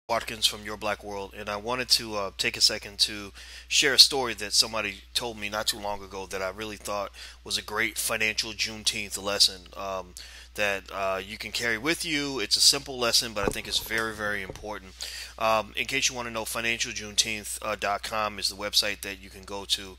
Watkins from Your Black World, and I wanted to take a second to share a story that somebody told me not too long ago that I really thought was a great financial Juneteenth lesson that you can carry with you. It's a simple lesson, but I think it's very, very important. In case you want to know, financialjuneteenth.com is the website that you can go to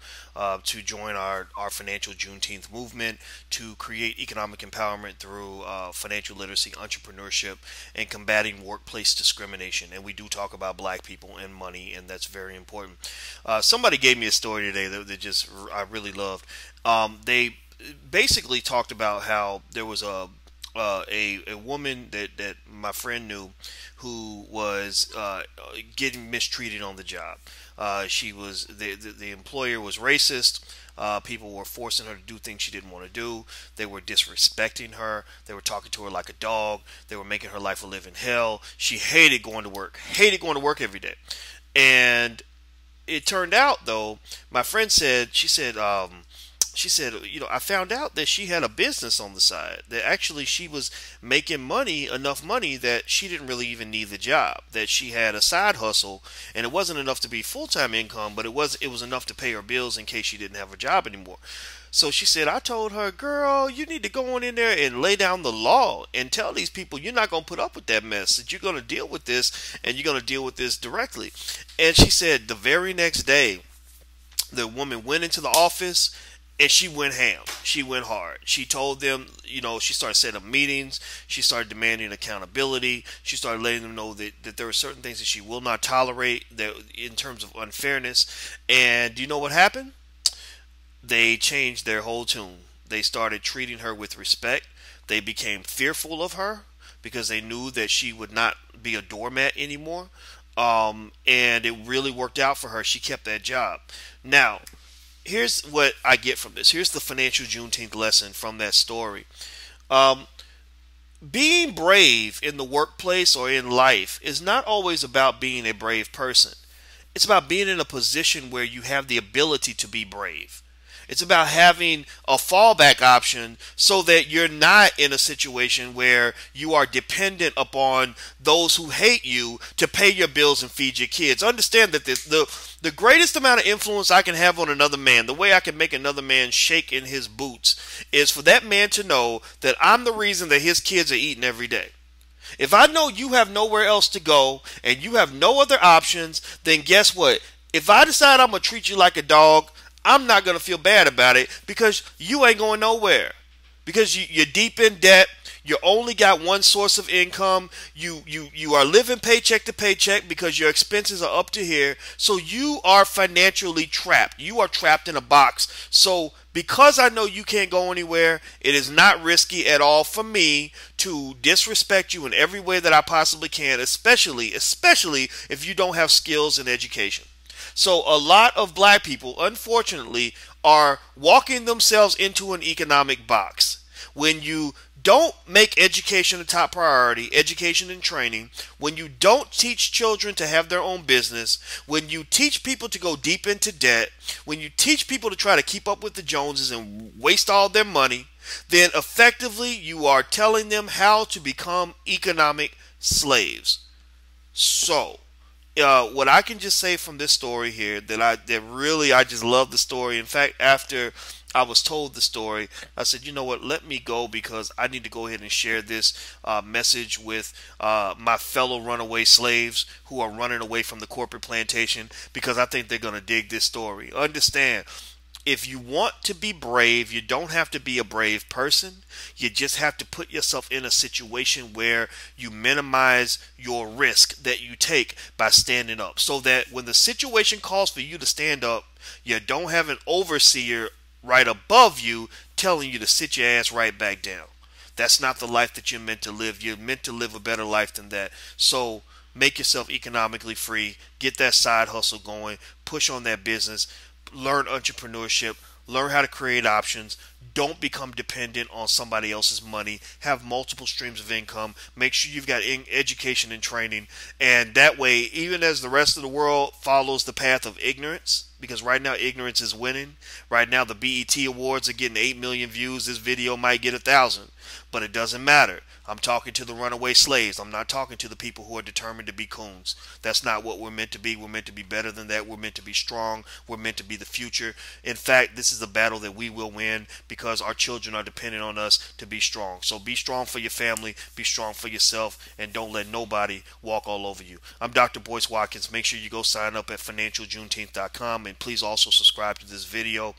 join our financial Juneteenth movement to create economic empowerment through financial literacy, entrepreneurship, and combating workplace discrimination. And we do talk about black people and money, and that's very important. Somebody gave me a story today that just I really loved. They basically talked about how there was a woman that my friend knew who was getting mistreated on the job. She was the employer was racist. People were forcing her to do things she didn't want to do. They were disrespecting her. They were talking to her like a dog. They were making her life a living hell. She hated going to work. Hated going to work every day. And it turned out, though, my friend said, she said, I found out that she had a business on the side. That actually she was making money, enough money that she didn't really even need the job. That she had a side hustle, and it wasn't enough to be full-time income, but it was enough to pay her bills in case she didn't have a job anymore. So she said, I told her, girl, you need to go on in there and lay down the law and tell these people you're not going to put up with that mess, that you're going to deal with this and you're going to deal with this directly. And she said the very next day, the woman went into the office and she went ham. She went hard. She told them, she started setting up meetings. She started demanding accountability. She started letting them know that there were certain things that she will not tolerate that in terms of unfairness. And do you know what happened? They changed their whole tune. They started treating her with respect. They became fearful of her because they knew that she would not be a doormat anymore. And it really worked out for her. She kept that job. Now, here's what I get from this. Here's the financial Juneteenth lesson from that story. Um, Being brave in the workplace or in life is not always about being a brave person. It's about being in a position where you have the ability to be brave. It's about having a fallback option so that you're not in a situation where you are dependent upon those who hate you to pay your bills and feed your kids. Understand that the greatest amount of influence I can have on another man, the way I can make another man shake in his boots, is for that man to know that I'm the reason that his kids are eating every day. If I know you have nowhere else to go and you have no other options, then guess what? If I decide I'm going to treat you like a dog, I'm not going to feel bad about it because you ain't going nowhere. Because you're deep in debt. You only got one source of income. You are living paycheck to paycheck because your expenses are up to here. So you are financially trapped. You are trapped in a box. So because I know you can't go anywhere, it is not risky at all for me to disrespect you in every way that I possibly can, especially if you don't have skills and education. So a lot of black people, unfortunately, are walking themselves into an economic box. When you don't make education a top priority, education and training, when you don't teach children to have their own business, when you teach people to go deep into debt, when you teach people to try to keep up with the Joneses and waste all their money, then effectively you are telling them how to become economic slaves. So, what I can just say from this story here that I just love the story. In fact, after I was told the story, I said, you know what, let me go because I need to go ahead and share this message with my fellow runaway slaves who are running away from the corporate plantation because I think they're going to dig this story. Understand, if you want to be brave, you don't have to be a brave person. You just have to put yourself in a situation where you minimize your risk that you take by standing up. So that when the situation calls for you to stand up, you don't have an overseer right above you telling you to sit your ass right back down. That's not the life that you're meant to live. You're meant to live a better life than that. So make yourself economically free. Get that side hustle going. Push on that business. Learn entrepreneurship, learn how to create options. Don't become dependent on somebody else's money. Have multiple streams of income. Make sure you've got education and training. And that way, even as the rest of the world follows the path of ignorance, because right now ignorance is winning. Right now the BET Awards are getting 8 million views. This video might get 1,000, but it doesn't matter. I'm talking to the runaway slaves. I'm not talking to the people who are determined to be coons. That's not what we're meant to be. We're meant to be better than that. We're meant to be strong. We're meant to be the future. In fact, this is a battle that we will win because our children are dependent on us to be strong. So be strong for your family, be strong for yourself, and don't let nobody walk all over you. I'm Dr. Boyce Watkins. Make sure you go sign up at financialjuneteenth.com, and please also subscribe to this video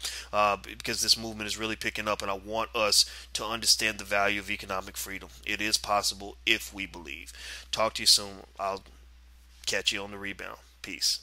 because this movement is really picking up, and I want us to understand the value of economic freedom. It is possible if we believe. Talk to you soon. I'll catch you on the rebound. Peace.